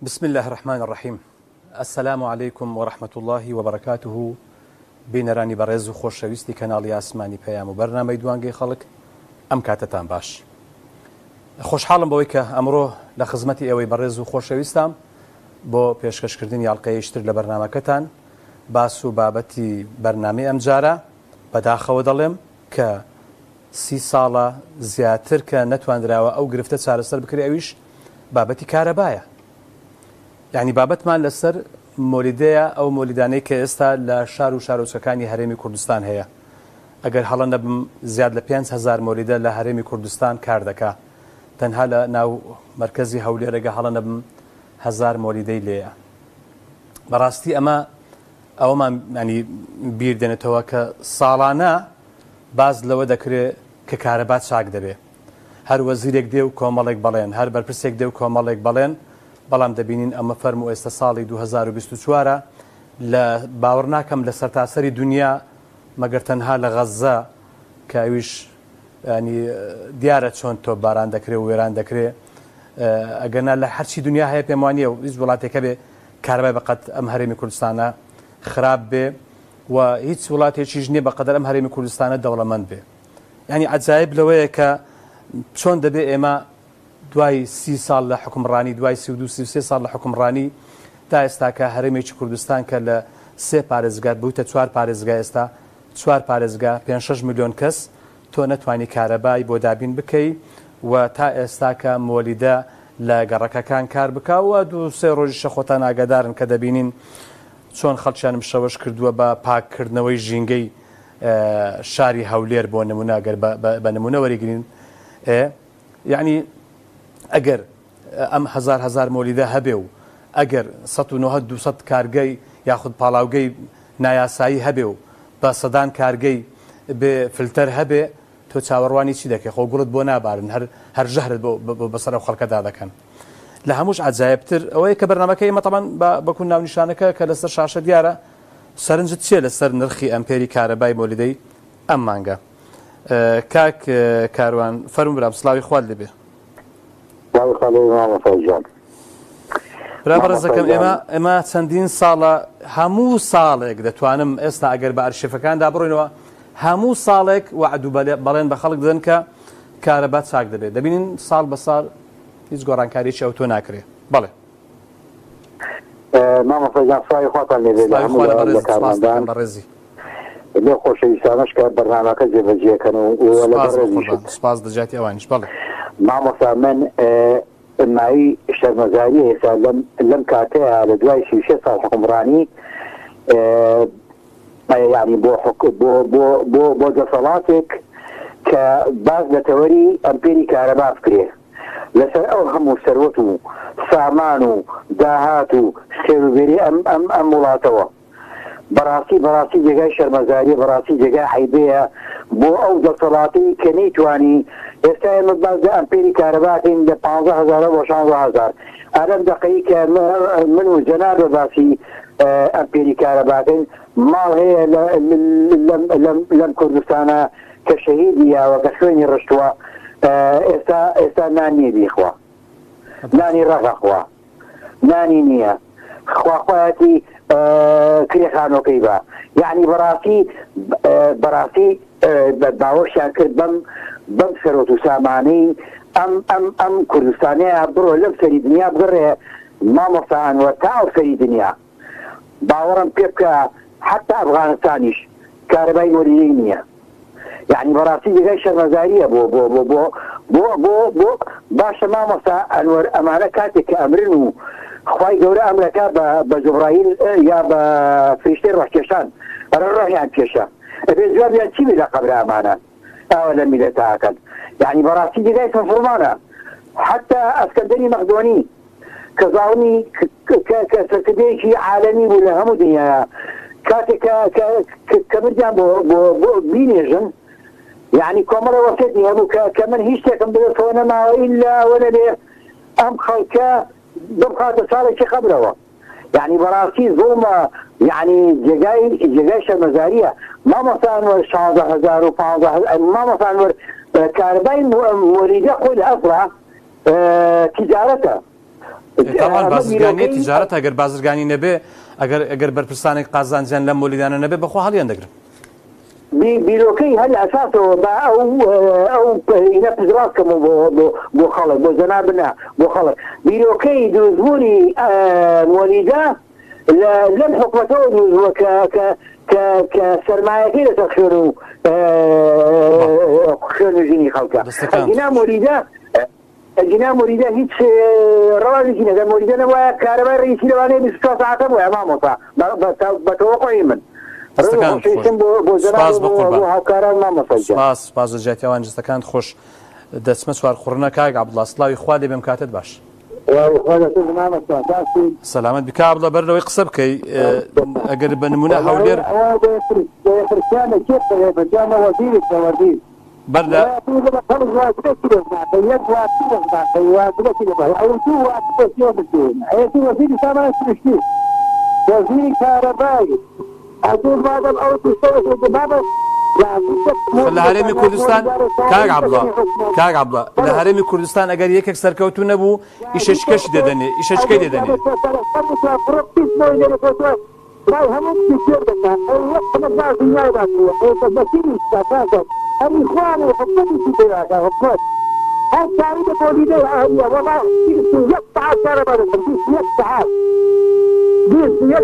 بسم الله الرحمن الرحيم. السلام عليكم ورحمة الله وبركاته. بینەرانی بەڕێز و خۆشەویستی کەناڵی ئاسمانی پەیام و بەرنامەی دوانگەی خەڵک، ئەم کاتتان باش. خۆشحاڵم بەوەی کە ئەمڕۆ لە خزمەتی ئێوەی بەڕێز و خۆشەویستم بۆ پێشکەشکردنی یاڵقەیەشتر لە بەرنامەکەتان باس و بابەتی بەرنامەی ئەم جارە بەداخەوە دەڵێم کە 30 ساڵە زیاتر کە نەتوانراوە ئەو گرفتە چارەسەر بکرێ، ئەویش بابەتی کارەبایە. یعنی بابەتمان لەسەر مۆلیدەیە، ئەو مۆلیدانەی کە ئێستا لە شار و شارۆچەکانی هەرێمی کوردستان هەیە. ئەگەر هەڵە نەبم زیاد لە 5,000 مۆلیدە لە هەرێمی کوردستان کار دەکا. تەنها لە ناو مرکزی هەولێرەگە هەڵە نەبم 1000 مۆلیدەی لێیە. بەڕاستی ئەمە ئەوەمان ینی بیر دێنێتەوە کە ساڵانە باز لەوە دەکرێت کە کارەبات چاک دەبێ. هەر وەزیرێک دێ و کۆمەڵێک بەڵێن، هەر بەرپرسێک دێ و کۆمەڵێک بەڵێن، بەڵام دەبینین ئەمە فەرم و ئێستا ساڵی 2024 لە باوەڕ ناکەم لە سەرتاسەری دنیا مەگەر تەنها لە غەزە کە ئەویش ینی دیارە چۆن تۆ باران دەکرێت و وێران دەکرێت، ئەگەنا لە هەرچی دنیا هەیە پێم وانییە و هیچ وڵاتێکە بێ کارەبای بەقەت ئەم هەرێمی کوردستانە خراپ بێ و هیچ وڵاتێکیش نییە بەقەدەر ئەم هەرێمی کوردستانە دەوڵەمەند بێ. ینی عەجایب لەوەیە کە چۆن دەبێ ئێمە دوای 30 ساڵ لە حکومڕانی، دوای 32-33 ساڵ لە حکومڕانی تا ئێستا کە هەرێمێکی کوردستان کە لە 3 پارێزگا بوویتە 4 پارێزگا، ئێستا 4 پارێزگا 5-6 ملیۆن کەس تۆ نەتوانی کارەبای بۆ دابین بکەی و تا ئێستا کە مۆلیدە لە گەڕەکەکان کار بکاوە 2-3 ڕۆژیشە خۆتان ئاگادارن کە دەبینین چۆن خەڵکیانم شەوەش کردووە بە پاککردنەوەی ژینگەی شاری هەولێر بۆ نمونە ئەگەر بە نمونە وەریگرین. یعنی ئەگەر ئەم 1000 مۆلیدە هەبێ و ئەگەر 190-200 کارگەی یاخود پاڵاوگەی نایاسایی هەبێ و بە سەدان کارگەی بێ فلتەر هەبێ، تۆ چاوەڕوانی چی دەکەی؟ خۆ گوڵت بۆ نابارن، هەر ژەهرت بەسەر ئەو خەڵکەدا دەکەن. لە هەمووش عەجایبتر ئەوەیە کە بەرنامەکەی ئێمە تەبەن بەکوون ناونیشانەکە کە لەسەر شاشە دیارە سەرنجت چیە لەسەر نرخی ئەمپێری کارەبای مۆلیدەی ئەم مانگە. کاک کاروان فەرموو برام، سڵاوی خوارد لێبێ. برابەرزەکەم ئێمە چەندین ساڵە، هەموو ساڵێک دەتوانم ئێستا ئەگەر بە ئەرشیفەکاندا بڕۆینەوە هەموو ساڵێک وعد و بەڵێن بە خەڵک دەدەن کە کارەبات چاک دەبێت. دەبینین ساڵ بە ساڵ هیچ گۆڕانکاریی ئەو تۆ ناکرێ. بەڵێ مامۆستاجان سڵاوی خواتان لێبێ لە هەموو لە کارمەندان بەڕێزی لێ خۆشەویستانەش کە بەرنامەکە جێبەجێکەن و لە بەڕێزی سپاس دەجاتی ئەوانیش. بەڵێ مامۆستا من مایی شەرمەزاری هێستا لەم کاتەیە لە دوای 36 ساڵ حکومڕانی یعنی بۆ دەسەڵاتێک کە باز لە تەوەری ئەمپێری کارەبا بکرێ لەسەر ئەو هەموو سەروەت و سامان و داهات و سێوبێری ئەم وڵاتەوە بەڕاستی جێگای شەرمەزاری، بەڕاستی جێگای حەیبەیە بۆ ئەو دەسەڵاتی کە نەیتوانی ئێستا ئێمە باز لە ئەمپێری کارەباکەین لە 15,000 بۆ 16,000. ئەرەم دەقەی کە من و جەنابە باسی ئەمپێری کارەباکەین ماڵ هەیە لەم کوردستانە کە شەهیدی یاوە کە خوێنی ڕشتووە ئێستا نانی بیخوا، نانی ڕەغەخوا، نانی نییە، خواخوایەتی کرێخانۆکەی بە. یعنی بەڕاستی باوەشیان کرد بەم سەرۆت و سامانەی ئەم کوردستانەیە بڕۆ لەم سەری دنیا بگەڕێ مامۆستا ئەنوەر تا ئەو سەری دنیا. باوەڕم پێ بکە حتا ئەفغانستانیش کارەبای مۆلیدەی نییە. یعنی بەڕاستی جێگای شەرمەزاریە بۆ باشە مامۆستا ئەنوەر ئەمانە کاتێک کە ئەمرن و خوای گەورە ئەمریکا بە جوبرائیل یا بە فریشتەی ڕۆژکێشان ڕۆژیان پێشە ئەبێ جوابیان چی بێ لە قەبرە ئەمانە ئەوە لە میلەتاکەن. یعنی بەڕاستی جێگای مسلمانە. حتا ئەسکەندەری مەقدۆنی کە زاڵمی کە سەرکردەیەکی عالەمی بوو لە هەموو دنیاە، کاتێک کە بردیان بۆ بینێژن، یعنی کۆمەڵە وەسێتی هەبوو کە من هیچ شتێکم بدەتەوە نەماوە ئیلا ئەوە نەبێ ئەم خەڵکە بخاتە ساڵێکی قەبرەوە. یعنی بەڕاستی زۆڵمە، یعنی جێگای شەرمەزاریە. مامۆستا ئەنوەر 16,000 و 15,000 مامۆستا ئەنوەر کارەبای مۆلیدە خۆی لە ئەسڵا تیجارەتە. طبعا بازرگانی تجارت ئەگەر بازرگانی نەبێ ئەگەر بەرپرسانێک قازانجیان لەم مۆلیدانە نەبێ بەخۆ هەڵیان دەگرن. بیرۆکەی هەل ئەساسەوە بە ئەو پەینە پزڕاکەمە بۆ خەڵک بۆ زەنابنا بۆ خەڵک بیرۆکەی دروستبوونی مۆلیدا لەم حکومەتەوە دروستبووە کە سەرمایەکەی لەسەر خوێن و ژینی خەڵکە ئەگینا مۆلیدا هیچ ڕەوازێکی نەدە مۆلیدا نەوایە کارەبای ڕئیسی لەوانەیە 24 ساعتە بۆیە مامۆستا بە تەوەقعی من سپاس جاتیاوان جستەکان خۆش دەچمە چوار خوڕنە کاک عەبدوڵڵا سڵاوی خوا لێ بێم کاتت باش. سەلامەت بکە عەبدوڵڵا بەرەوەی قسە بکەی ئەگەر بە نمونە هەولێر بەردە لە هەرێمی کوردستان کاک عەبدوڵڵا لە هەرێمی کوردستان ئەگەر یەکێک سەرکەوتوو نەبوو ئیشەچکەشی دەدەنێ ئیشەچکەی دەدەنێ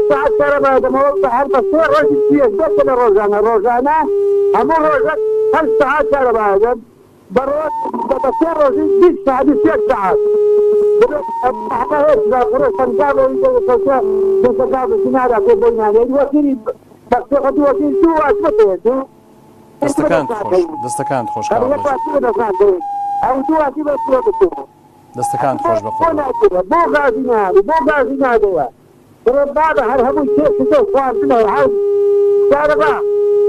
ساعت كهرباء هذا موضوع حرب الصور رجل فيه جدا روزانة أما روزة 5 ساعات كهرباء هذا بروز بتصير رجل 6 ساعات 6 ساعات احنا هيك لا خروج فنجاب ويجي سنارة كوبينا الوكيل بس ياخذ وكيل شو أثبته دەستەکان خۆش أو شو أثبته دەستەکان خۆش بخۆ بۆ غازی نادەوە بعد هەر هەمووی تێکردە خواردنە عەوز کارەبا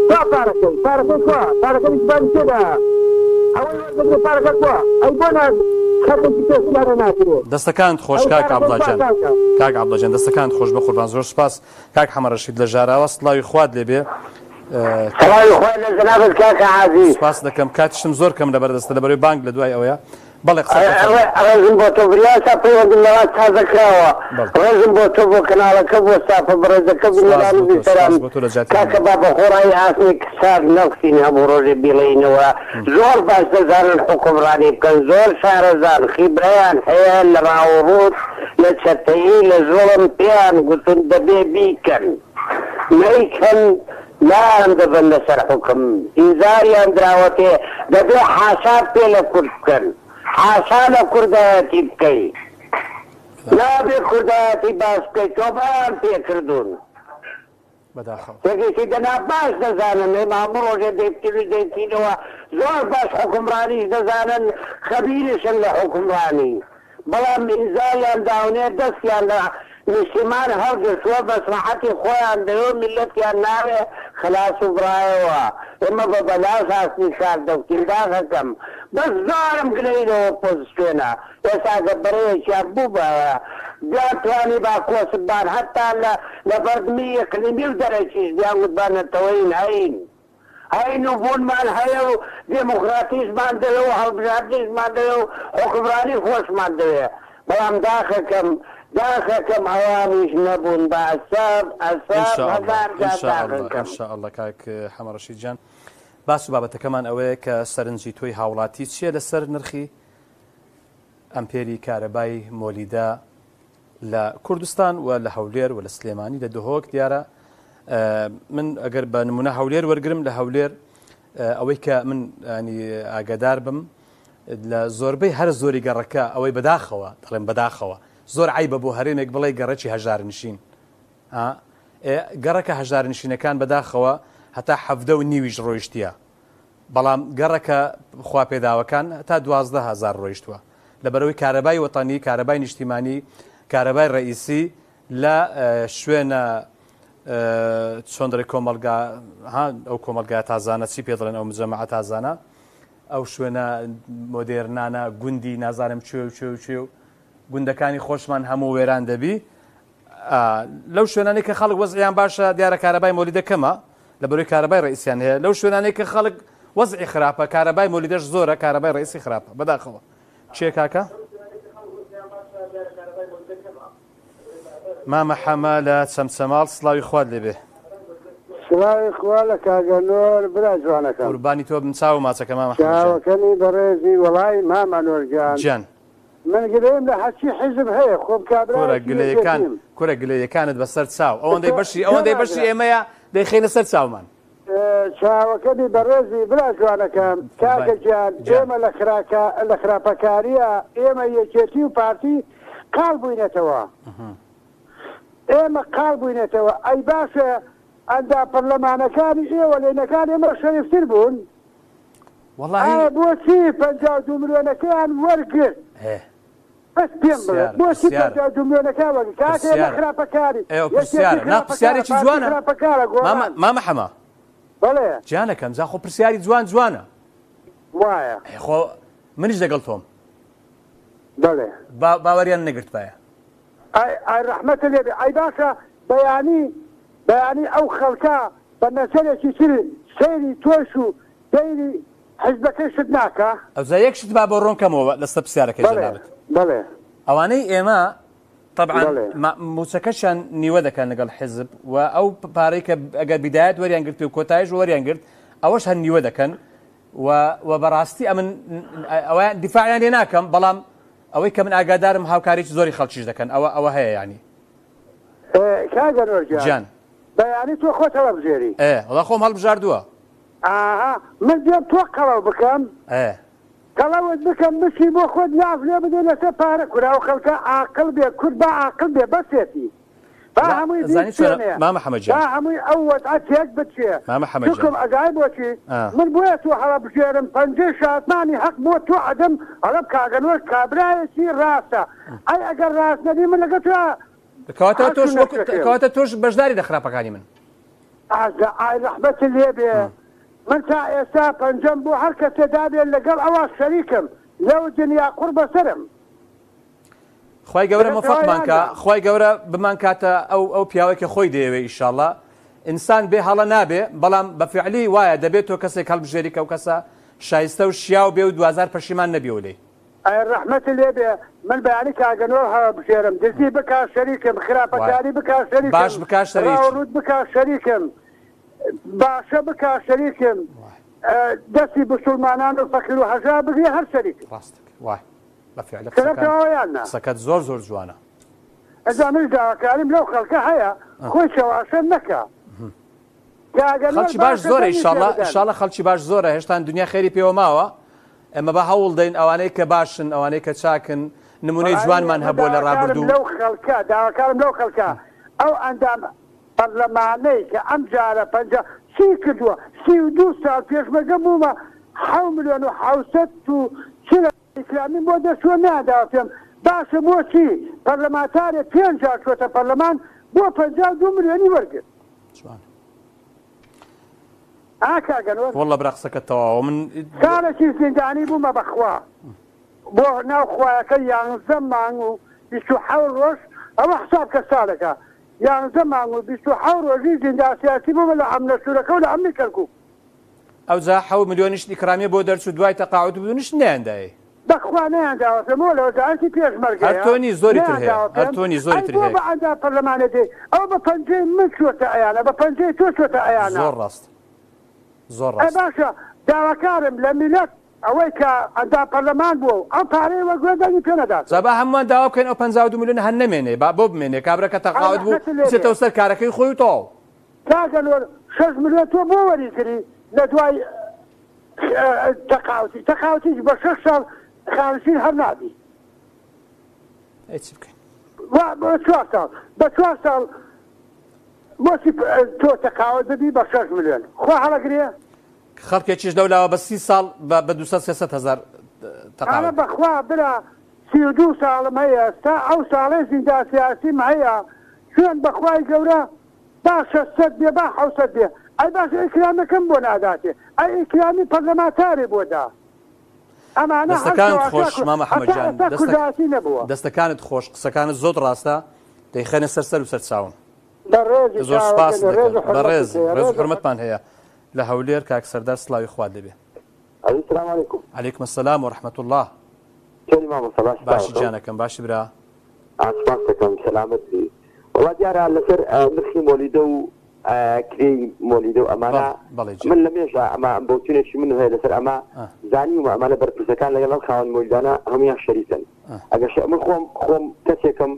کوا پارەکەی پارەکەی بانی تێدا ئەوەی وەرگرتە پارەکە کوا ئەی بۆ خەتێکی تێسلانە ناکرێت. دەستەکانت خۆش کاک عەبدوڵڵا دەستەکانت خۆش بە قوربان زۆر سپاس. کاک حەمە ڕەشید لە ژاراوە سڵاوی خوات لێبێ. سڵاوی خوات لە جەنابەت کاکە عەزیز. سپاس دەکەم کاتیشم زۆر کەم لەبەردەستە لەبەرەوەی بانگ لە دوای ئەوەیە. بەڵێ ڕێزم بۆ تۆ بریاسا پەیوەندم لەوات تازەکراوە ڕێزم بۆ تۆ بۆ کەناڵەکە بۆ سافە بەڕێزەکە بنێرانی بیسەران کاکە با بە خۆڕایی ئاسمی کسار نەفسین هەموو ڕۆژێ بیڵێینەوە زۆر باش دەزانن حکومڕانی بکەن زۆر شارەزان خیبرەیان هەیە لە ڕاوڕوت لە چەتەیی لە زۆڵم پێیان گوتن دەبێ بیکەن نەیکەن لان دەبن لەسەر حکم ئینزاریان دراوەتێ دەبێ حاساب پێ لە کورد بکەن حاشا لە کوردایەتی بکەی نابێ کوردایەتی باس بکەی تۆ بەیان پێکردوون تێکێکی دەنا باش دەزانن هەموو ڕۆژێ دەیبتینەوە زۆر باش حکومڕانیش دەزانن خەبیرشن لە حکومڕانی بەڵام ئینزاریان داونێ دەستیان لە نیشتیمان هەڵگرتووە بەسمەحەتی خۆیان دەوێ ملەتیان ناوێ خلاص و برایەوە ئێمە بە بەلاس هاستی شار دەوتین داغەکەم بەس زۆرم گرەیەوە پۆزیسیۆنە ئێستا گە بەرەیەکیان بوو بایە بیاتوانی با کۆسبان هەتا لە بەردمی ئیقلیمی و دەرەکیش دیان وتبانەتەوەین هەین و بوونمان هەیە و دێموکراتیشمان دەوێ و هەڵبژاردنیشمان دەوێ و حکومڕانی خۆشمان دەوێ بەڵام داخەکەم ئەوانیش نەبوون بە ئەساب ئینشاءالله کاک حەمە ڕەشید جان باس و بابەتەکەمان ئەوەیە کە سەرنجی تۆی هاوڵاتی چییە لەسەر نرخی ئەمپێری کارەبای مۆلیدا لە کوردستان و لە هەولێر و لە سلێمانی لە دهۆک دیارە من ئەگەر بە نمونە هەولێر وەرگرم لە هەولێر ئەوەی کە من ینی ئاگادار بم لە زۆربەی هەر زۆری گەڕەکە ئەوەی بەداخەوە دەڵێن بەداخەوە زۆر عیبە بۆ هەرێمێک بڵێ گەڕەکی هەژارنشین گەڕەکە هەژارنشینەکان بەداخەوە هەتا 7.5 ڕۆیشتیە بەڵام گەڕەکە خوا پێداوەکان تا 12,000 ڕۆیشتووە لەبەرەوەی کارەبای وەتانی کارەبای نیشتیمانی کارەبای ڕئیسی لە شوێنە چۆندڕی کۆمەلگا ئەو کۆمەلگای تازانە چی پێ دەڵێن ئەو مجەمەعە تازانە ئەو شوێنە مۆدێرنانە گوندی نازانم کوێ و گوندەکانی خۆشمان هەموو وێران دەبی لەو شوێنانەی کە خەڵک وەزعیان باشە دیارە کارەبای مۆلیدە کەمە لەبەرەوەی کارەبای ڕئیسیان هەیە لەو شوێنانەی کە خەڵک وەزعی خراپە کارەبای مۆلیدەش زۆرە کارەبای ڕئیسی خراپە بەداخەوە چیە کاکە؟ مامە حەما لە چەمچەماڵ سڵاوی خوارد لێبێ. سڵاوی خوا لە کاگەنۆر برا جوانەکەم. قوربانی تۆ بم چاو ماچەکە مامە حەمەجان. چاوەکەنی بەڕێزی وەڵای مامە نۆرجان. جان. من گلەیم لە هەچی حیزب هەیە خۆم کورە گلەیەکانت بەسەر چاو ئەوەندەی بەشی ئێمەیە دەیخینە سەر چاومان. چاوەکەنی بەڕێزی برا جوانەکەم کاکە گیان ئێمە لە خراپەکاریە ئێمە یەکێتی و پارتی قاڵ بووینێتەوە. ئێمە قاڵ بووینێتەوە ئەی باشە ئەندا پەرلەمانەکانی ئێوە لێنەکان ئێمە شەریفتر بوون. بۆچی 52 ملیۆنەکەیان وەرگرت بەس پێم بڵێ بۆچی 52 ملیۆنەکان وەرگرت کاکە لە خراپەکاری پرسیارێکی جوانە مامە حەما بەڵێ جانەکەم زاخۆ پرسیاری جوانە وایە خۆ منیش لەگەڵ تۆم بەڵێ باوەریان نەگرت پایە ئای ڕەحمەتە لێبێ ئەی باشە بەیانی ئەو خەڵکە بە نەسەرێکی تر سەیری تۆش و دەیری حیزبەکەی شت ناکە ئەوزا یەک شت با بۆ ڕۆنکەمەوە لەسەر پرسیارەکەی جەنابەت بەڵێ ئەوانەی ئێمە طبعا موچەکەشیان نیوە دەکەن لەگەڵ حیزب و ئەو پارەی کە ئەگەر بیدایەت وەریان گرت و کۆتایش وەریان گرت ئەوەش هەن نیوە دەکەن و بەڕاستی ئەمن ئەوە دیفاعیان لێ ناکەم بەڵام ئەوەی کە من ئاگادارم هاوکاریی زۆری خەڵکیش دەکەن ئەوە هەیە ینی کاگەنۆرجان بەیانی تۆ خۆتەوە بژێری وڵا خۆم هەڵبژاردووە من دێم تۆ قەڵەو بکەم قەڵەوت بکەم بشی بۆ خۆت لاف لێ بدێ لەسەر پارە کورا و خەڵکە عاقڵ بێ کورد بە عاقڵ بێ بەسێتی با هەمووی مامە حەمەجان با هەمووی ئەو وەزعەت تێک بچێ مامە حەمەجان توکم ئەگای بۆچی من بۆیە تۆ هەڵە بژێرم پەنجەی شاتمانی حەق بۆ تۆ ئەدەم هەڵە کاگەنۆر کابرایەکی ڕاستە ئەی ئەگەر ڕاست نەبی من لەگەڵ تۆ کەواتە تۆش بەشداری لە خراپەکانی من ئای ڕەحمەتی لێبێ من تا ئێستا پەنجەم بۆ هەر کەسێ دابێت لەگەڵ ئەوە شەریکم لەو دنیا قوڕ بەسەرم خی گەورە مفەقمانکە خی گەورە بمان کاتە ئەو پیاوەکە خۆی دەیەوێ ئیشاڵڵا ئینسان بێ هەڵە نابێ بەڵام بەفعلی وایە دەبێت تۆ کەسێک هەڵبژێری کە و کەسە شایستە و شیا و بێ و دوازار پەشیمان نەبیەوە لێ ئای ڕەحمەتی لێبێ من بەیانی کاگەنۆر هەڵە بژێرم دزی بک شەریکم خراپەکاری بک شەریکم باش بک ڕاوڕوود بک شەریکم باشە بک شەریکم دەستی بسڵمانان و فەقیر و هەژا بگرێ هەر شەریکم وای بەفعل قسەکەت زۆر جوانە ئەزانش داواکاریم لەو خەڵکە هەیە خۆی شەواشە نەکە خەڵکی باش زۆرە ئینشاڵڵا خەڵکی باش زۆرە هێشتا دنیا خێری پێوە ماوە ئەمە بە هەوڵ دەین ئەوانەی کە باشن ئەوانەی کە چاکن نمونەی جوانمان هەبووە لە ڕابردوو لەو خەڵکە داواکارم لەو خەڵکە ئەو ئەندام پەرلەمانەی کە ئەم جارە چی کردووە 32 ساڵ پێشمەگە بوومە 7 ملیۆن و 700 و ئیسلامی بۆ دەچوە ناداوە پێم باشە بۆچی پەرلەمانتارێک 5 جار چۆتە پەرلەمان بۆ 52 ملیۆنی وەرگرت کاگەنۆر وەڵڵە برا قسەکەت تەواوە من کارێکی زیندانی بوومە بەخوا بۆ ناو خوایەکە 11 مانگ و 27 ڕۆژ ئەوە حساب کە ساڵەکە 11 مانگ و 27 ڕۆژی زیندان سیاسی بوومە لە ئەمنە سوورەکە و لە ئەمنی کەرکووک ئەوجا 7 ملیۆنیش ئیکرامیە بۆ دەرچوو دوای تەقاعود بوونیش نەیاندایە بەخوا نەیانداوە پێمەوە لە وەزارەتی پێشمەرگەیە هەرتۆنی زۆری تر هەیە هەرتۆنی زۆری تر هەیە بۆ بەعەندا پەرلەمانە دێ ئەو بە پەنجەی من چۆتە ئەیانە بە پەنجەی تۆ چۆتە ئەیانە زۆر ڕاست زۆر ڕاست باشە داواکارم لە میلەت ئەوەی کە ئەندا پەرلەمان بوو ئەو پارەی وەگوێدانی پێ نەدات زەبا هەمووان داوا بکەین ئەو 52 ملیۆن هەن نەمێنێ با بۆ بمێنێ کابرا کە تەقاعود بوو بچێتەوە سەر کارەکەی خۆی تەواو کاگەنۆر 6 ملیۆن تۆ بۆ وەریگری لە دوای تەقاوتیش بە 6 ساڵ خانشین هەر نابی چی بکەین بە 4 ساڵ بۆچی تۆ تەقاوت ببی بە 6 ملیۆن خوا هەڵەگرێ خەڵکێکیش دەولاوە بە 30 ساڵ بە 200 هزار تەقاوت بەخوا برا 32 ساڵم هەیە تا ئەو ساڵی زیندان سیاسیم هەیە شوێن بەخوای گەورە با 600 بێ با 700 بێ ئەی باش ئیکرامەکەم بۆ ناداتێ ئەی ئیکرامی پەرلەمانتارێ بۆ دا ئەمانە دەستەکانت خۆش مامە حەمەدجان نەبووە دەستەکانت خۆش قسەکانت زۆر ڕاستە دەیخەنە سەر و سەر چاوم زۆر سپاس بەڕێز حرمەتمان هەیە لە هەولێر کاک سەردار سڵاوی خوا دەبێ السلام علیکم علیکم السلام ورحمة الله كلمة مصلاش باشی جانەکەم باشی برا عسمانتكم سلامت بي دیارە لەسەر نرخی مۆلیدە و کرێی مۆلیدە و ئەمانە من لە مێژە ئەمە بۆچونێکی من هەیە لەسەر ئەمە زانی و ئەمانە بەرپرسەکان لەگەڵ ئەم خاوەن مۆلیدانە هەمویان شەریکن ئەگەر من خۆم کەسێکم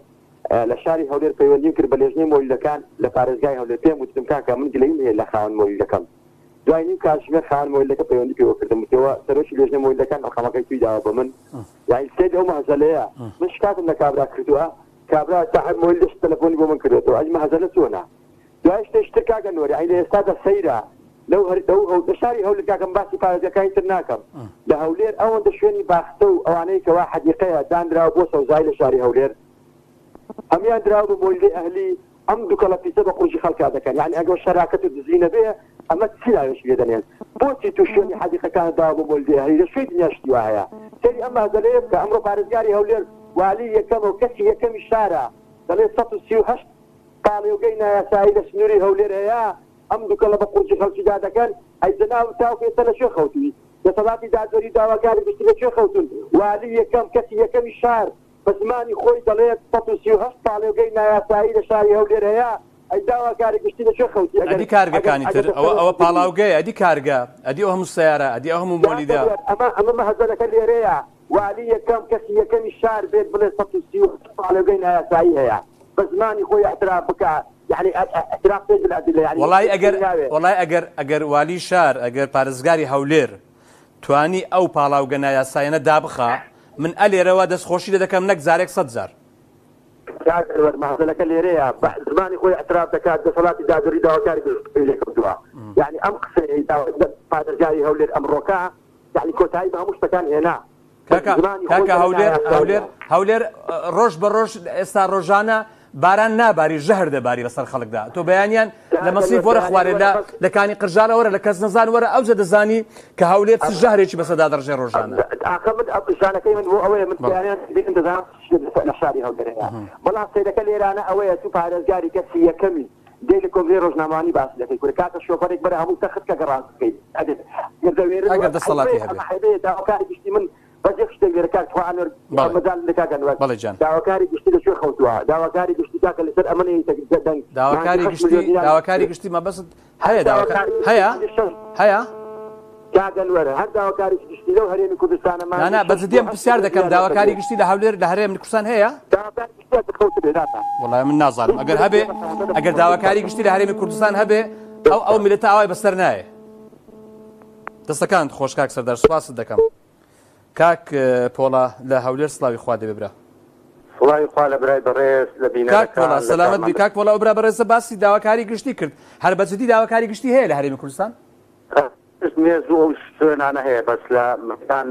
لە شاری هەولێر پەیوەندیم کرد بە لێژنەی مۆلیدەکان لە پارێزگای هەولێر پێم وتم کاکە من گلەیم هەیە لە خاوەن مۆلیدەکەم دوای نیم کاتژمێر خاوەن مۆلیدەکە پەیوەندی پێوە کردم وتەوە سەرۆکی لێژنەی مۆلیدەکان ڕقەمەکەی توی داوە بە من یعنی سێد ئەو مەهزەلەیە من شکاتم لە کابرا کردووە کابرا صاحب مۆلیدەش تەلەفۆنی بۆ من کردوێتەوە ئەی مەهزەلە چۆنە دوای شتێشتر کاکە نوێری ئەی لە ئێستا دە سەیرە لەو هەر شاری هەولێر کاکەم باسی پارێزەکانی تر ناکەم لە هەولێر ئەوەندە شوێنی باخستە و ئەوانەی کەوا حەدیقەیە دانراوە بۆ سەوزای لە شاری هەولێر هەمیان دراوە بە مۆلیدەی ئەهلی ئەم دووکەڵە پیسە بە قورشی خەڵکا دەکەن یعنی ئەگەر شەراکەت و دزینە بێ ئەمە چی لاوێشی لێ دەنێن بۆچی تو شوێنی حەدیقەکان داوە بە مۆلیدەی ئەهلی لە شوێی دنیاشتی وا هەیە سەری ئەم مەهزەلەیە بکە ئەمڕۆ پارێزگاری هەولێر والی یەکەمە و کەسی یەکەمی شارە دەڵێ 138 پاڵێوگەی نایاسایی لە سنووری هەولێر هەیە ئەم دووکەڵە بە قورشی خەڵکیدا دەکەن ئەی جەناب تاو ئێستا لە کوێ خەوتووی دەسەڵاتی دادوەری داواکاری گشتی لە کوێ خەوتون والی یەکەم کەسی یەکەمی شار بە زمانی خۆی دەڵێت 138 پاڵێوگەی نایاسایی لە شاری هەولێر هەیە ئەی داواکاری گشتی لە کوێ خەوتی ئەدی کارگەکانی تر ئەوە پاڵاوگەی ئەدی کارگە ئەدی ئەو هەموو سیارە ئەدی ئەو هەموو مۆلیدە ئەمە مەهزەلەکە لێرەیە والی یەکەم کەسی یەکەمی شار بێت بڵێ 138 پاڵێوگەی نایاسایی هەیە بە زمانی خۆی اعتراف بکە يعني اعتراف بالادله يعني والله اگر والی شار اگر پارێزگاری هەولێر توانی ئەو پاڵاوگە نایاسایانە دابخا من ئەلێرەوە دەستخۆشی لە دەکەم نەک زارێک 100,000 مەهزەلەکە لێرەیە زمانی خۆی اعتراف دەکات دەسەڵاتی دادوەری داواکاری لێ کردووە يعني ئەم قسەی پارێزگاری هەولێر ئەمڕۆکە يعني کۆتایی بە هەموو شتەکان هێنا کاکە هەولێر ڕۆژ بە ڕۆژ ئێستا ڕۆژانە باران ناباری ژەهر دەباری بەسەر خەڵکدا تۆ بەیانیان لە مەسیف وەرە خوارێ لە کانی قرژانە وەرە لە کەس نەزان وەرە ئەوجە دەزانی کە هەولێر چ ژەهرێکی بەسەدا دەڕژێ ڕۆژانە ژانەکەی من بۆ ئەوەیە من بەیانیان بێتم دەزانم لە شاری هەولێرەیە بەڵام سەیرەکە لێرانە ئەوەیە تو پارێزگاری کەسی یەکەمی دێ لە کۆنگرێ ڕۆژنامەوانی باسی دەکەی کورە کاتە شۆفەرێک بەرە هەموو تەخت کە گەڕان بکەیت ئەگەر دەسەڵاتی هەبێت داواکاری گشتی من بەجێ شتێک لێرەکات خوانەر مەدان لەکاکەن داواکاری گشتی لە کوێ خەوتووە داواکاری گشتی کاکە لەسەر ئەمەی دەنگ داواکاری گشتی مەبەست هەیە هەیە کاگەنوەرە هەر داواکاری گشتی لەو هەرێمی کوردستانەمان نانا بەجددیم پرسیار دەکەم داواکاری گشتی لە هەولێر لە هەرێمی کوردستان هەیە وەڵای من نازانم ئەگەر هەبێ ئەگەر داواکاری گشتی لە هەرێمی کوردستان هەبێ ئەو میلەتە ئاوای بەسەر نایە دەستەکانت خۆش کاک سەردار سوپاست دەکەم کاک پۆڵا لە هەولێر سڵاوی خوا دەبێ برا سڵاوی خوا لە برای بەڕێز لە بینەکان کاک پۆڵا سەلامەت بی کاک پۆڵا برا بەڕێزە باسی داواکاری گشتی کرد هەر بەجددی داواکاری گشتی هەیە لە هەرێمی کوردستان مێزوو ئەو شوێنانە هەیە بەس لە مەکان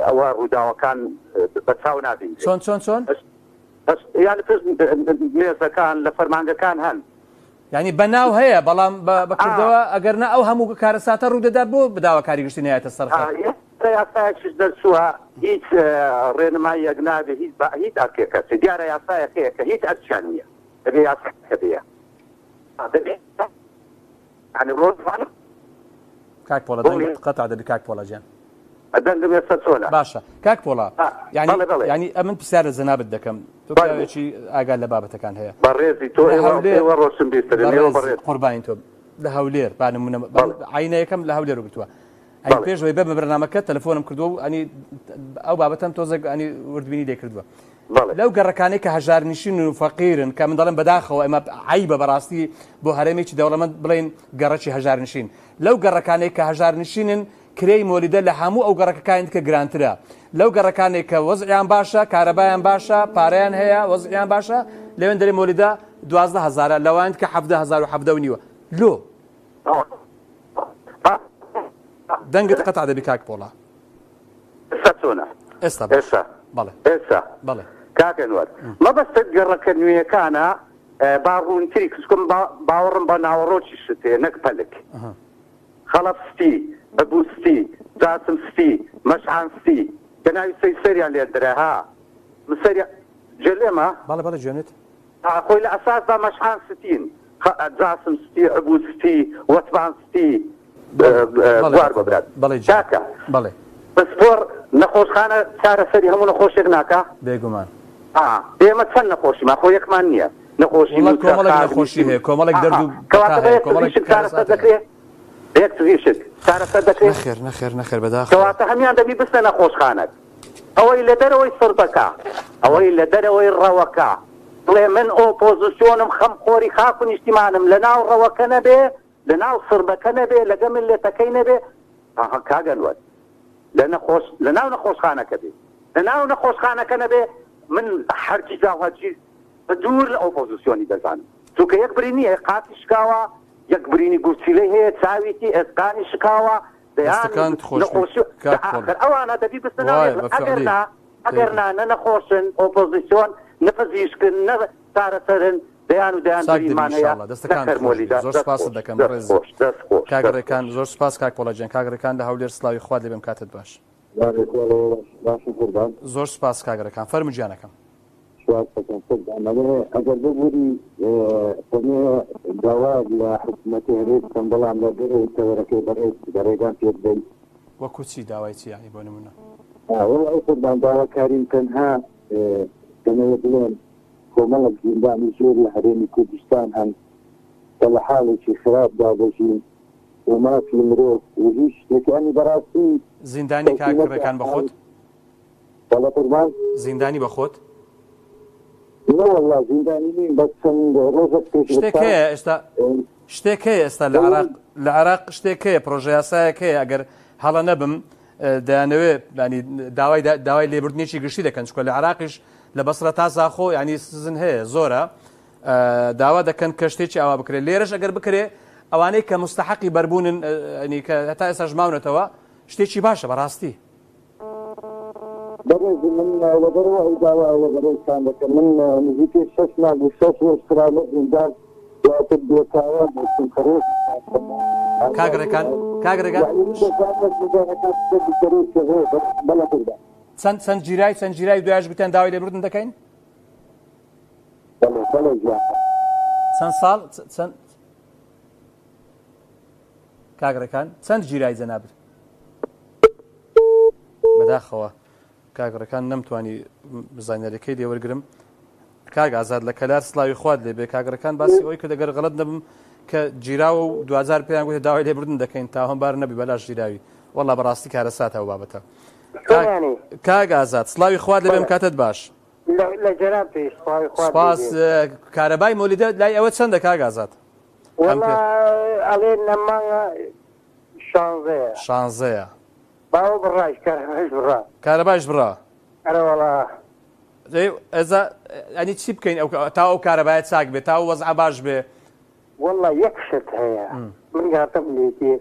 ئەوە ڕووداوەکان بەچاو نابین چۆن یان مێزەکان لە فەرمانگەکان هەن یعنی بەناو هەیە بەڵام بەکردەوە ئەگەرنا ئەو هەموو کارەساتە ڕوودەدا بۆ بداواکاری گشتی نایەتە سەرخە یاسایەکیش دەرچووە هیچ ڕێنماییەک نابێ هیچ ئەرکێکەسی دیارە یاسایەکەیە کە هیچ ئەرچیان نییە دەبێ یاساکە بێ کاک پۆڵە دەنگ قەتع دەبی کاک پۆڵە گیان دەنگم ێستا چۆنە باشە کاک پۆڵە یعنی ئەمن پرسیارە جەنابەت دەکەم تۆ پیاوێکی ئاگال لە بابەتەکان هەیە بەڕێزی تۆ ئێوە ڕۆشن بیستر قوربانی تۆ لە هەولێر بانمونە عینە یەکەم لە هەولێر بتووە ئەی پێشەوەی بە بەرنامەکە تەلەفۆنم کردووە و ئەنی ئەو بابەتەم تۆزێک ئەنی وردبینی لێ کردووە لەو گەڕەکانەی کە هەژارنشین و فەقیرن کە من دەڵێم بەداخەوە ئەمە عیبە بەڕاستی بۆ هەرێمێکی دەوڵەمەند بڵێن گەڕەکی هەژارنشین لەو گەڕەکانەی کە هەژارنشینن کرێی مۆلیدە لە هەموو ئەو گەڕەکەکانی کە گرانترە لەو گەڕەکانێک کە وەزعیان باشە کارەبایان باشە پارەیان هەیە وەزعیان باشە لەوێن دەرێ مۆلیدە 12,000 لەوانت کە 17,000 نیوە لۆ دەنگت قەتع دەبی کاک پۆڵا ئێستا بەڵێ کاکەنوەر مەبەستت گەڕەکە نوێیەکانە باڕوونتری کچکم باوەڕم بە ناوەڕۆکی شتێ نەک پەلک خەڵەف ستی بەبوو ستی جاسم ستی مەشعان ستی بەناوی سەریان لێ درەها مسەری جێلێمە بەڵێ جوێنێت خۆی لە ئەساسدا مەشعان ستین جاسم ستی عبوو ستی وەتبان ستی بوار ببرات بەڵێ بەسپۆر نەخۆشخانە چارەسەری هەموو نەخۆشێک ناکە بێگومان ئێمە چەند نەخۆشیمان خۆ یەکمان نییە نەخۆشی کۆمەڵێک نەخۆشی هەیە کۆمەڵێک دەرد و کەواتە دەکرێت یەک تریشت چارەسەر دەکرێت نەخێر بەداخ کەواتە هەمیان دەبی بستە نەخۆشخانەت ئەوەی لە دەرەوەی سڕبەکە ئەوەی لە دەرەوەی ڕەوەکە بڵێ من ئۆپۆزیسیۆنم خەمخۆری خاک و نیشتیمانم لە ناو ڕەوەکە نەبێ لە ناو سڕبەکە نەبێ لەگە ملێتەکەی نەبێ کاگەنوەت لە ناو نەخۆشخانەکە بێ لە ناو نەخۆشخانەکە نەبێ من هەرگیز داواجی بە دوور لە ئۆپۆزیسیۆنی دەزانم چونکە یەک برینی هەیە قاتی شکاوە یەک برینی گوچیلەی هەیە چاویتی ئێسکانی شکاوە ئەوانە دەبی بستنەوە ئەگەر نانە نەخۆشن ئۆپۆزیسیۆن نەپەزیشکن نە چارەسەرن دەیان و دەیان بریمان هەیە زۆر سپاس دەکەم کاگڕێکان زۆر سپاس کاک پۆڵەجیان کاگڕێکان لە هەولێر سڵاوی خوات لێبێم کاتت باش زۆر سپاس کاگڕەکان فەرمووجیانەکەم ئەگەر ببووری داوا لە حکوومەتی هەرێت کەم بەڵام لە دەرەوەی تەوەرەکەی بەڕێز دەڕێگان پێ بدەین وەکو چی داوای چی یعنی بۆ نمونە ئەو قوربان داواکارین تەنها دەمەوێت بڵێن کۆمەڵک زیندانی زۆر لە هەرێمی کوردستان هەن کە لە حاڵێکی خراپ دابەژین و مافی مرۆڤ و هیچ شتێکانی بەڕاستی زیندانی کاگڕێکان بەخۆت بەڵە قوربان زیندانی بەخۆت والله زیندانی نیم بەس چەند ڕۆژێک پێش شتێک هەیە ئێستا لە عێراق شتێک هەیە پرۆژە یاسایەک هەیە ئەگەر هەڵە نەبم دەیانەوێت داوای لێبوردنێکی گشتی دەکەن چکۆ لە عێراقیش لە بەسرە تا زاخۆ ینی سزن هەیە زۆرە داوا دەکەن کە شتێکی ئاوا بکرێت لێرەش ئەگەر بکرێ ئەوانەی کە مستحقی بەربوونن کە هەتا ئێستا ژماونەتەوە شتێکی باشە بەڕاستی بەڕێز من لەبەرەوە ئەو داوا وەبەرەوەتان دەکەم من نزیکەی 6 مانگ و 6 ڕۆژ کرامە زیندان دواتر بێتاوان بۆچون کەڕۆژ کاگڕێکان چەند جیرای دوایش گوتیان داوای لێبوردن دەکەین چەند ساڵ کاگڕێکان چەند جیرای جەنابەت بەداخەوە کاگڕەکان نەمتوانی بزانەرەکەی لێوەرگرم کاگ ئازاد لە کەلار سڵاوی خوات لێبێ کاگڕەکان باسی ئەوی کە دەگەر غەڵەت نەبم کە جیراوە و 2000 پێیان گوتە داوای لێبوردن دەکەین تا هەمبار نەبی بەلاش جیراوی وەڵا بەڕاستی کارەساتە ئەو بابەتە کاگ ئازاد سڵاوی خوات لێبێم کاتت باش لە جەناب پێش سپاس کارەبای مۆلیدە لای ئەوە چەندە کاگ ئازاد ئەڵێ نەمانگە 16 باوە بڕاش کارەباش بڕا ئەرەوەڵا ئەزا ئەنی چی بکەین تا ئەو کارەبایە چاک بێت تا وەزع باش بێ والله یەک شت هەیە من گاتم لێتی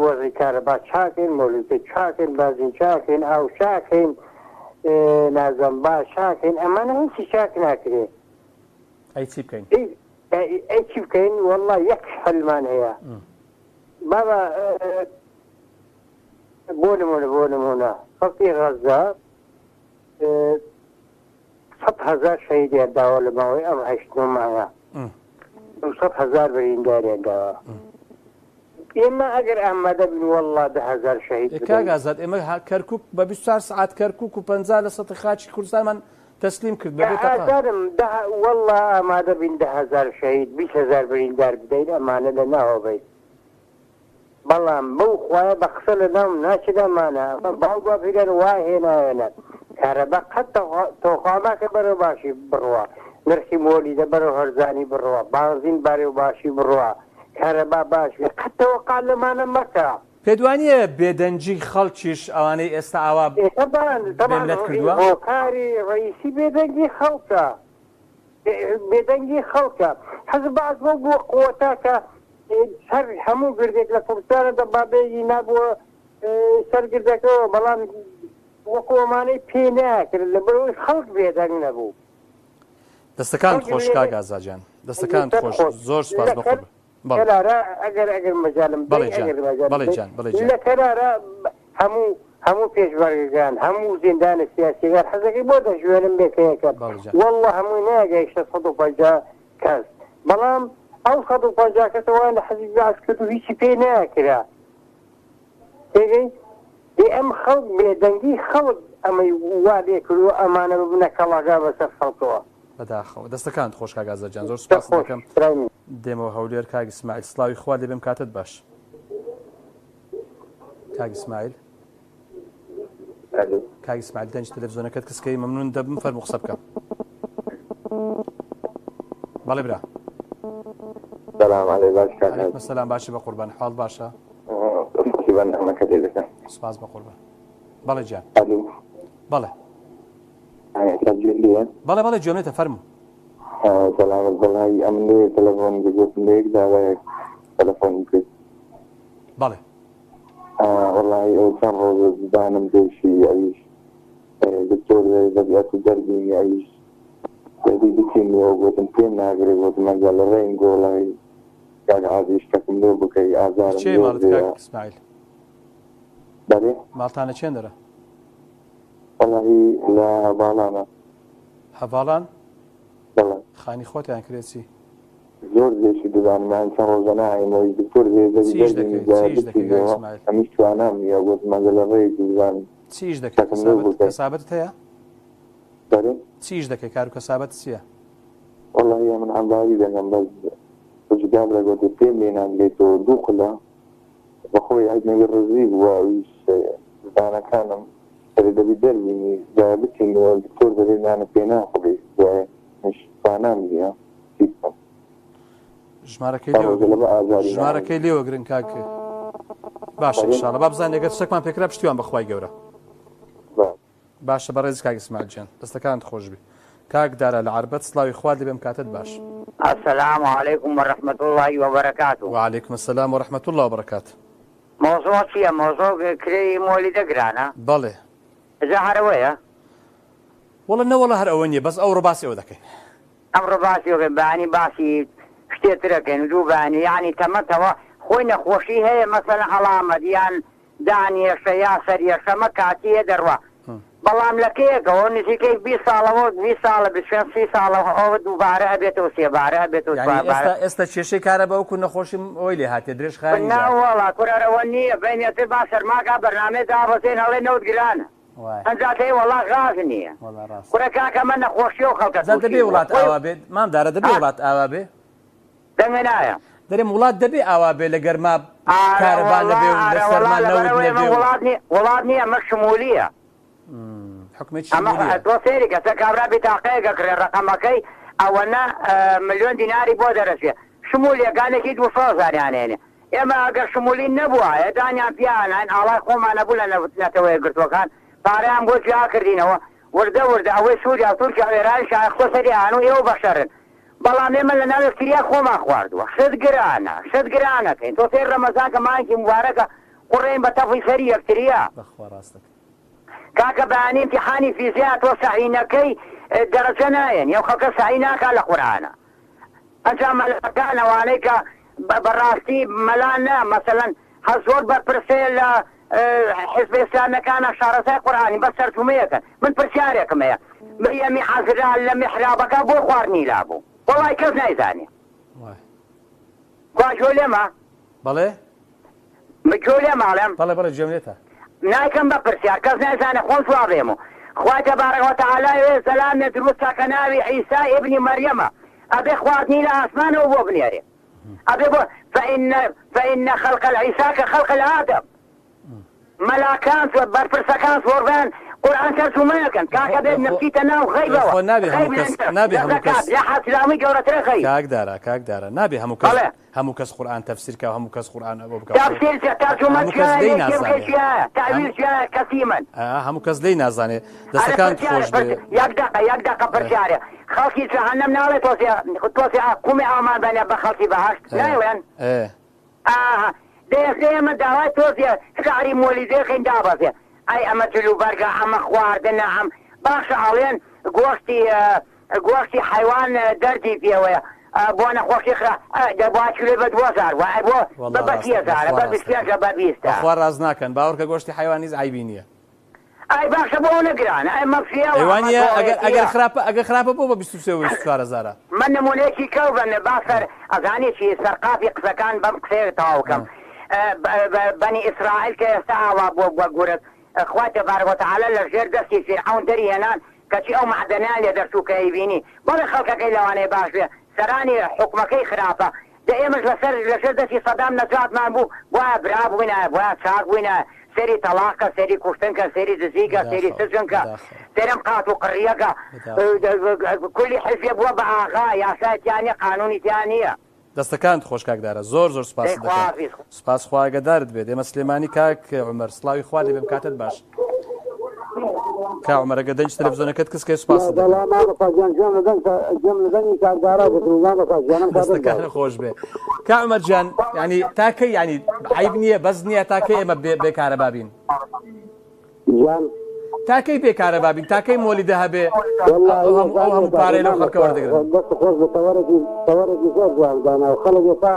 وەزی کارەبا چاکەین مۆلیدە چاکەین بازین چاکەین ئاو چاکەین نازەم با چاکەین ئەمانە هیچی چاک ناکرێت ئەی چی بکەین ئەی چی بکەین والله یەک حەلمان هەیە بابا بۆ نمونە خەڵکی غەزا 100,000 شەهیدیان داوە لە ماوەی ئەم 8 مانگە 200,000 برینداریان داوە ئێمە ئەگەر ئامادە بین والله 10,000 شەهید کاگ ئازاد ئێمە کەرکوک بە 24 سعات کەرکوک و 50 لە سەتی خاچی کوردستانمان تەسلیم کرد ئازارم والله ئامادە بین 10,000 شەهید 20,000 بریندار بدەین ئەمانە لە ناوە بیت بەڵام بەو خوایە بە قسە لە ناوم ناچدەمانە باو باپیران وای هێناوێنە کارەبا قەت تۆخاماکە بەرەو باشی بڕوە نرخی مۆلیدە بەرەو هەرزانی بڕوە بازین بەرەو باشی بڕوە کارەبا باش قەتەوە قال لەمانە مەکە پێدوانیە بێدەنجی خەڵکیش ئەوانەی ئێستا ئاوا بێملەت کردووە هۆکاری ڕئیسی بێدەنگی خەڵکە بێدەنگی خەڵکە حەز باز بۆ قووەتاکە هەر هەموو گردێک لە کوردستانە دەبابێژی نابووە سەرگردەکەەوە بەڵام وەکوۆمانەی پێ ناکرد لە بەرەوەی خەڵک بێدەنگ نەبوو دەستەکان خۆش کاگ ئازاجان دەستەکان خۆش زۆر سپاس بەخۆ ئەگەر مەجالم بەڵێ لە کەرارە هەموو پێشبەرگەکان هەموو زیندانە سیاسیگار حەزەکەی بۆ دەژوێنم بێکەیەکە والله هەمووی ناگەیشتە 150 کەس بەڵام ئەو 150 کەسەوە لە حەزیب باز کرد و هیچی پێ ناکرا تێگەی ئەم خەڵک بێدەنگی خەڵک ئەمەی وا لێ کردو ئەمانە ببنە کەڵاغا بەسەر خەڵکەوە بەداخەوە دەستەکانت خۆش کاک ئازاجان زۆر سوپاس دەکەم دێمەوە هەولێر کاک ئیسماعیل سڵاوی خوا دەبێم کاتت باش کاک ئیسماعیل کاک ئیسماعیل دەنج تەلەڤیزۆنەکەت کسکەی مەمنون دەبم فەرموو قسە بکەم بەڵێ برا سلام علیکم باش کاک علیکم السلام باشی بە قوربان حاڵ باشە سیبان ئەمەکە دێدەکەم سپاس بە قوربان بەڵێ گیان ئەلو بەڵێ تەجلیە بەڵێ بەڵێ گوێمێتە فەرموو سلامت بەڵای ئەم لێ تەلەفۆن گوتنێک داوایەک تەلەفۆن کرد بەڵێ والله ئەو چەند ڕۆژ زبانم دێشی ئەویش دکتۆر دەبیات و دەربینی ئەویش دەبی بچینەوە گوتم پێم ناگرێت گوتم ئەگەر لە ڕێین گۆڵای کاک عازیز شتێکم لێ بکەی ئازارم چێ ماڵت کاک ئیسماعیل بەڵێ ماڵتانە چێندەرە والله لە هەڤاڵانە هەڤاڵان بەڵێ خانی خۆتیان کرێت چی زۆر دێشی دەزانمان چەند ڕۆژە نایەوەی دکتۆر هەمیش توانام نیە گوتم ئەگەر لە ڕێیەکی بزانم چیش دەکەی کەسابەتت هەیە بەڵێ چیش دەکەی کار و کەسابەت چییە والله من عەمباری دەگەم بەس وجدان لەگوتی پێم لێ ناگرێتەوە دوو قلە بەخۆی عیدنەوی ڕزی بووە ئەویش زبانەکانم دەبی دەربینی جا بچینەوە دکتۆر دەبێت نانە پێ ناخۆی وایە توانام نییە ژمارەکەی لێوەگرن کاکە باشە ئینشاڵڵا با بزانین ئەگەر شتێکمان پێکرا پشتیوان بەخوای گەورە باشە بەڕێز کاک ئیسماعیل جان دەستەکانت خۆش بی کاک دارە لە عەربەت سڵاوی خوا دەبێم کاتت باش السلام عليكم ورحمة الله وبركاته. وعليكم السلام ورحمة الله وبركاته. موضوع فيها موضوع كري مولد قرانا. بله. زهر ويا. والله هر أونية بس أو رباسي أو ذكين. أم رباسي أو باني باسي اشتركين جو باني يعني تمتوا خوينا خوشي هي مثلا علامة يعني داني ياسر يشمكاتي دروا. بەڵام لە کێکەوە نزیکەی 20 ساڵەوە 20 ساڵە 30 ساڵەوە ئەوە دووبارە ئەبێتەوە سێبارە ئەبێتەوە ئێستا کێشەی کارە بەوکو نەخۆشیم ئەوی لێ هاتێ درێژ خانی ناوەڵا کورەرەوە نییە بینێتێ با سەرماکە بەرنامێ دابەزێن هەڵێ نەوت گرانە ئەنجاتەی وەڵا غاز نییە کورە کاکە من نەخۆشی و خەڵکە دەبێ وڵات ئاوا بێت مامدارە دەبێ وڵات ئاوا بێ دەمێ نایە دەرێم وڵات دەبێ ئاوا بێ لە گەرما کارەبان نەبێ و لە سەرمان نەوت نەبێ وڵات نییە مە شمولیە ئەمە تۆ سێری کەسە کابرا بتاقەیەکە کرێ ڕقەمەکەی ئەوەنە ملیۆن دیناری بۆ دەرەچێ شمولیەکانێکی 200,000 ئێمە ئەگەر شمولی نەبووە دانیان پیانان ئاڵای خۆمان نەبوو لە نەتەوەی گرتوەکان پارەیان بۆ جیا کردینەوە وردە ئەوەی سووریا تورکیا ئێران شایخۆ سەریان و ئێوە بەشەرن بەڵام ئێمە لە ناو یەکتریا خۆمان خواردووە شت گرانەکەین تۆ سێر ڕەمەزان کە مانگی مبارەکە قوڕێن بە تەفی سەری یەکتریا کاکە بەیانی امتحانی فیزیات و سەعینەکەی دەرەجە نایەن یەو خەڵکە سەعی ناکات لە قورئانە ئەنجام مەلەکانەوانەی کە بەڕاستی مەلان نا مەسەلەن هەزۆر بەرپرسێ لە حزب ئیسلامەکانە شارەزای قورئانی بە سەرجومەیەکەن من پرسیارێکم هەیە مریەمی حەزرا لە میحرابەکە بۆ خواردنی لابوو وەڵای کەس نایزانێ گواجۆ لێمە بەڵێ مجۆ لێ ماڵێم بەڵێ جێمێتە نایکەم بە پرسیار کەس نایزانێ خۆم سوابێم و خوا تەبارەک وتەعالای سەلامێ دروستە کە ناوی عیسا ئیبنی مەریەمە ئەبێ خواردنی لە ئاسمانەوە بۆ بنێرێ ئەبێ بۆ فإن خلق العیسا كخلق الآدم مەلاکان بەرپرسەکان زۆربیان قورئان تەرجومەیەکەن کاکە بێت نەفسیتە ناو غەیبەوە لە حەسلامی گەورەترە غەیب کاک دارە نابێ هەموو کەس قورئان تەفسیرکە و هەموو کەس قورئان ئەوە بکات تەفسیر تەرجومە کەسیمن هەموو کەس دەی نازانێ دەستەکان خۆش بێ یەک دقە پرسیارێ خەڵکی جەهەنەم ناڵێت تۆزی کومی ئامان بەنێ بە خەڵکی بەهەشت نایڵێن دەیەکەمە داوای تۆزیە شعری مۆلیدەکەین دابەزێ ئەی ئەمە جلوبەرگە ئەمە خواردنە ئەم باشە ئەڵێن گۆشتی حیوان دەردی پێوەیە بۆ نەخۆشی دەبواچێ بە 2000 وای بۆ بە 30,000 بە 25 بە 20 خوا ڕاز ناکەن باوەڕکە گۆشتی حیوانیز عیبی نییە ئەی باشە بۆ نەگرانە ئەی مەفیەوانە ئەگەر خراپە بۆ بە 24,000 من نمونەیەکی کەو بەنە باسەر ئەزانێکی سەرقافی قسەکان بەم قسەیە تەواو بکەم بەنی ئیسرائیل کە ئێستا ئاوا بۆ گورت خوای تبارک وتعالى لەژێر دەستی فرعون دەری هێنان کەچی ئەو معدەنیان لێ دەرچووکەی بینی بەڵێ خەڵکەکەی لەوانەیە باش بێ سەرانی حکومەکەی خراپە دە ئێمەش لەژێر دەستی سەدام نەجاتمان بوو وایە برا بووینە وایە چاک بووینە سێری تەلاقکە سێری کوشتنکە سێری دزیکە سێری سجنکە سێرم قات و قڕیەکە کولی حیفێ بووە بە ئاغا یاسایەتیان قانونیتیان نییە. دەستەکانت خۆش کاکدارە زۆر زۆر سپاس دەکەم سپاس خواگەدارت بێت ئێمە سلێمانی کاک عومەر سڵاوی خوا لێ بێم کاتت باش کا عومەرەگە دەنج تەلەڤیزۆنەکەت کەسکەی سپاس دەستەکانە خۆش بێ کا عومەر جان ینی تاکەی ینی عیب نییە بەس نییە تاکەی ئێمە بێکارە بابین تاکەی بێکارە بابین تاکەی مۆلیدە هەبێ هەموو پارەی لەو خەڵکە وەردەگرن تەوەرێکی زۆر جوانزانە و خەڵک ێستا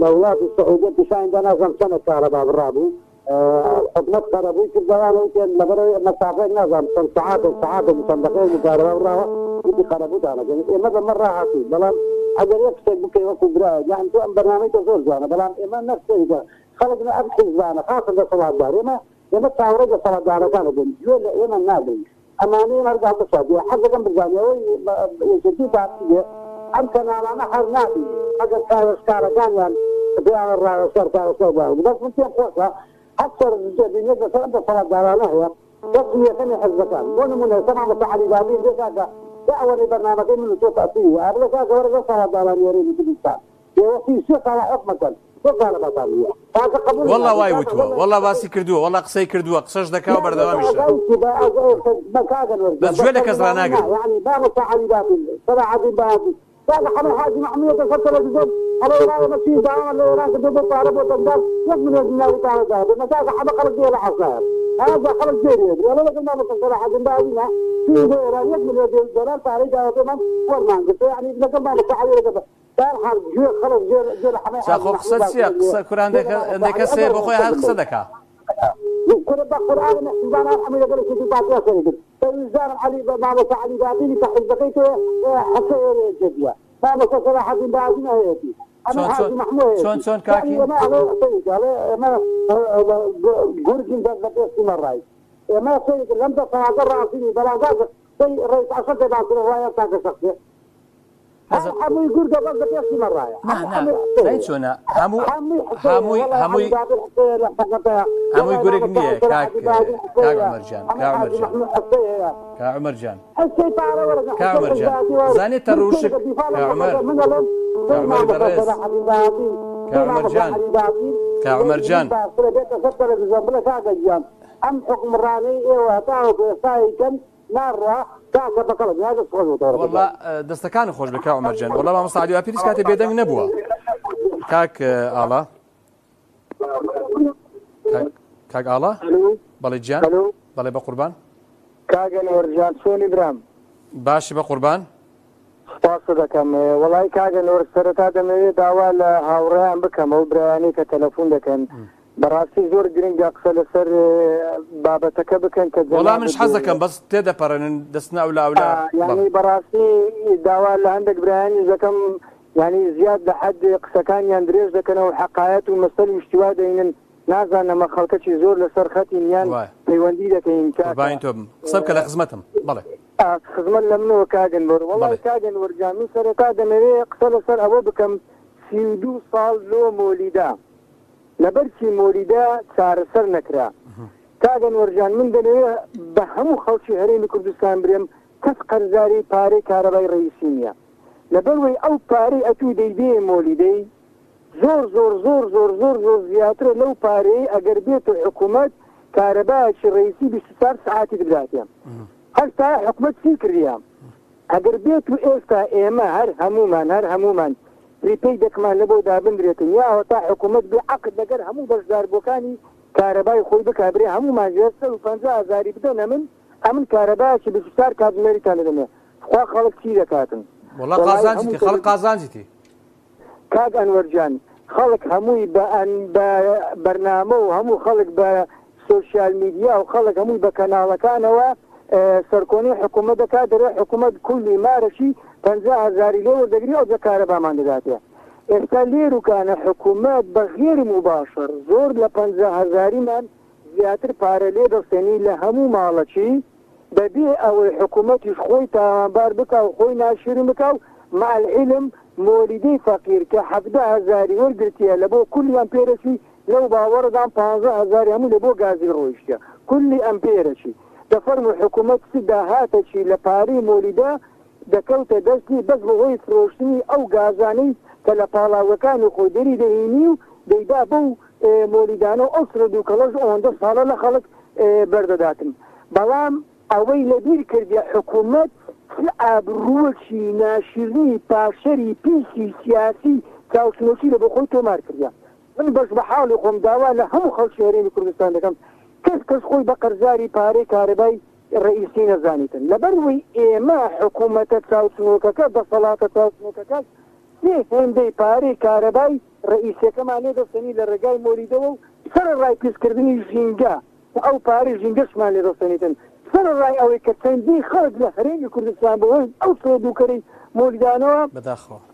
لە وڵاتی سعودیە پیشانیدا نازانم چەندە کارەبا بڕابوو حکومەت کارەبووی کردەوانەوەی لەبەرەوەی مەسافەیەک نازانم چەند سەعات و چەند دقەیەکی کارەبا بڕاوە وتی کارەبوو دانەگەن ئێمە بەمە ڕاهاتووی بەڵام ئەگەر یەک شتێک بکەی وەکو برایە یان تۆ ئەم بەرنامەیەکە زۆر جوانە بەڵام ئێمە نەفسێکە خەڵک ئەم حیزبانە خاصن دەسەڵاتدار ئێمە چاوەڕێ دەسەڵاتدارەکانە بن گوێ لە ئێمە نابین ئەمانەیە هەرگا بسادیە حەز دەکەم بزانیەوەی یەکێتی پارتیە ئەم کەناڵانە هەر نابین ئەگەر کارەکانیان بیان ڕاوەسەر کارەسەر بڵاو بەس من پێم خۆشە ئەکثر بینێت لەسەر ئەم دەسەڵاتدارانە هەیە دەستی یەکەمی حەزبەکان بۆ نمونە سەما مەسەعەلی بابی دێکاکە دەوەی بەرنامەکەی من تۆ تەسی و هەر لەکاکە وەرە دەسەڵاتداران یێرێنی کوردستان پێوەستی سێ ساڵە حکمەکەن والله وای وتووە والله باسی کردووە والله قسەی کردووە قسەش دەکا و بەردەوامیشە بەس گوێ لە کەس ڕناگرن حمل حاجي محمية تفكر الزوج على وراء مسيح دعوة على وراء كتب طالب وتنقل يكمل الله تعالى ذهب المساجة حبا خلق دي العصائر هذا خلق جيري ولا لكن ما مصنصر حاجة بعدنا في ديران يكمل يدي الجلال تعالى جاوة من والمان قلت يعني لكن ما مصنصر حاجة دار حرق جير خلق جير حمي ساخو قصد سيا قصة كران ديك السيب وخويا هاد قصة دكا كل القرآن نحن الحمد لله شيء بعد يصير فإنسان علي ما مصنصر علي بعدين تحل بقيته حسير الجدية ما مصنصر حد بعدين هيتي شون كاكي ما جورجين بس مرة ما سيد لم تصنع راسي بلاغات سي رئيس عشرة بعد رواية تاع شخصية حمو يقول قبل بس مرة سيد شونا همو يقولك نية كاك عمر جان زاني تروشك كعمر بريس كعمر جان أم حكم راني وهتاو بسايكن مرة كاكا بقلب هذا الصوت والله دستكان خوش بك عمر جان والله ما مصعد يا بيريس كاتب بيدن نبوه كاك آلا كاك آلا بالي جان بالي بقربان كاك نور جان سوني برام باشي بقربان دەکەم وڵی کاگە نۆر سەرەتا دەمەوێت داوا لە هاوڕێیان بکەم ئەو برایانی کە تەلەفۆن دەکەن بەڕاستی زۆر گرنگە قسە لەسەر بابەتەکە بکەن کە وەڵام منش حەز دەکەم بەس تێدەپەڕێنن دەستنا ئەولا یعنی بەڕاستی داوا لە هەندێک برایانی دەکەم یعنی زیاد لە حەد قسەکانیان درێژ دەکەنەوە حەقایەت و مەسەل وشتیوا دەینن نازانەمە خەڵکەکی زۆر لەسەر خەتین یان پەیوەندی دەکەین باین تۆ قسە بکە لە خزمەتم بەڵێ خزمەت لە منەوە کاگەنوەر وەڵی کاگەنوەر جامی سەرەتا دەمەوێت قسە لەسەر ئەوە بکەم 32 ساڵ لۆ مۆلیدا لەبەرچی مۆلیدا چارەسەر نەکرا کاگەنوەر جان من دەمەوێت بە هەموو خەڵکی هەرێمی کوردستان برێم کەس قەرزاری پارەی کارەبای ڕئیسی نییە لەبەروەی ئەو پارەی ئەتوو دەیدێ مۆلیدەی زۆر زیاترە لەو پارەی ئەگەر بێت و حکوومەت کارەبایەکی ڕئیسی 24 ساعتی بداتێ هەستا حکومەت چی کردیە ئەگەر بێت و ئێستا ئێمە هەر هەمومان پریپەی دەکمان لەبەوە دابدرێتن یاوە تا حکوومەت بێعەقد لەگەر هەموو بەشداربووەکانی کارەبای خۆی بکبرێ هەمومان 150,000 بدەنە من ئەمن کارەبایەکی 24 کاتژمێریتان دەدەمێ خوا خەڵک چی دەکاتن وەڵا قازانجیتی خەڵک قازانجیتی کاک ئەنوەرجان خەڵک هەمووی بە بەرنامە و هەموو خەڵک بە سۆشیال میدیا و خەڵک هەمووی بە کەناڵەکانەوە سەرکۆنی حکوومەت دەکات دەرێ حکوومەت کولی مارەشی 50,000 لێ وەردەگری ئەو کارەبامان دەداتێ ئێستا لێروکانە حکوومەت بە غێر مباشر زۆر لە 50,000مان زیاتر پارە لێ دەستێنی لە هەموو ماڵەکی بەبێ ئەوەی حکوومەتیش خۆی تاوانبار بکە و خۆی ناشرین بکە و مع العلم مۆلیدەی فەقیر کە 17,000 وەرگرتیە لە بۆ کولی ئەمپێرەکی لەو باوەڕدان 15,000 هەموو لە بۆ گازی ڕۆیشتە کولی ئەمپێرەکی دەفەرمو حکوومەت داهاتەکی لە پارەی مۆلیدا دەکەوتە دەستی بەس بەهۆی فرۆشتنی ئەو گازانەی کە لە پاڵاوەکانی خۆی دەری دەهێنی و دەیدا بەو مۆلیدانە و ئەو سرد و کەڵەش ئەوەندە ساڵە لە خەڵک بەردەداتن بەڵام ئەوەی لەبیر کردی حکوومەت ئابڕووەکی ناشرنی پاشەری پیسی سیاسی چاوچنۆکی لە بۆ خۆی تۆمار کردیان من بەش بە حاڵی خۆم داوا لە هەموو خەڵکی هەرێمی کوردستان دەکەم کەس خۆی بە قەرزاری پارەی کارەبای ڕئیسی نەزانیتن لەبەروەی ئێمە حکوومەتە چاوچنۆکەکە دەسەڵاتە چاوچنۆکەکە هێندەی پارەی کارەبای ڕئیسەکەمان لێ دەستێنی لە ڕێگای مۆلیدەوە و سەرڕای پیسکردنی ژینگە ئەو پارەی ژینگەشمان لێ دەستێنیتن سەرڕای ئەوەی کە چەندی خەڵک لە هەرێمی کوردستان بەهۆی ئەو سۆدوکەرەی مۆلیدانەوە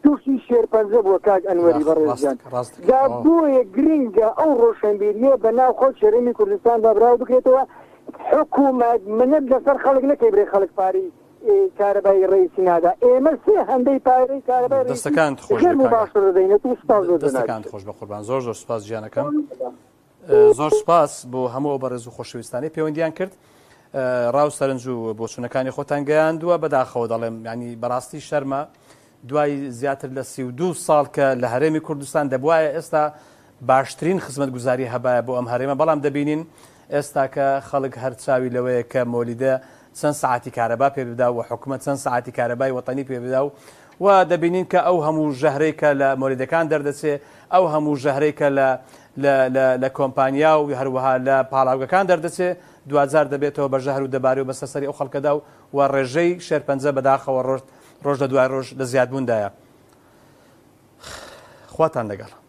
تووشی شێرپەنجە بووە کاک ئەنوەری بەڕێزیان دا بۆیە گرنگە ئەو ڕۆشنبیریە بە ناو خۆت هەرێمی کوردستان بابراو بکرێتەوە حکوومەت منەت لەسەر خەڵک نەکەی برێ خەڵک پارەی کارەبای ڕئیسی نادا ئێمە سێ هەندەی پارەی کارەبای دەستەکانت خۆش مباشر دەدەینێت و سپاس دەستەکانت خۆش بە قوربان زۆر سپاس گیانەکەم زۆر سپاس بۆ هەموو بەڕێز و خۆشەویستانی پەیوەندیان کرد ڕاو سەرنج و بۆچوونەکانی خۆتان گەیاندووە بەداخەوە دەڵێم ینی بەڕاستی شەرمە دوای زیاتر لە 32 ساڵ کە لە هەرێمی کوردستان دەبوایە ئێستا باشترین خزمەت گوزاری هەبایە بۆ ئەم هەرێمە بەڵام دەبینین ئێستا کە خەڵک هەرچاوی لەوەیە کە مۆلیدە چەند سعاتی کارەبا پێ بدا و حکوومەت چەند سعاتی کارەبای وەتانی پێ بدا و دەبینین کە ئەو هەموو ژەهرەی کە لە مۆلیدەکان دەردەچێ ئەو هەموو ژەهرەی کە لە کۆمپانیا و هەروەها لە پاڵاوگەکان دەردەچێ دوزار دەبێتەوە بە ژەهر و دەبارەی و بەسەسەری ئەو خەڵکەدا و ڕێژەی شێرپەنجە بەداخەوە ڕۆژ لە دوای ڕۆژ لە زیادبووندایە خواتان لەگەڵ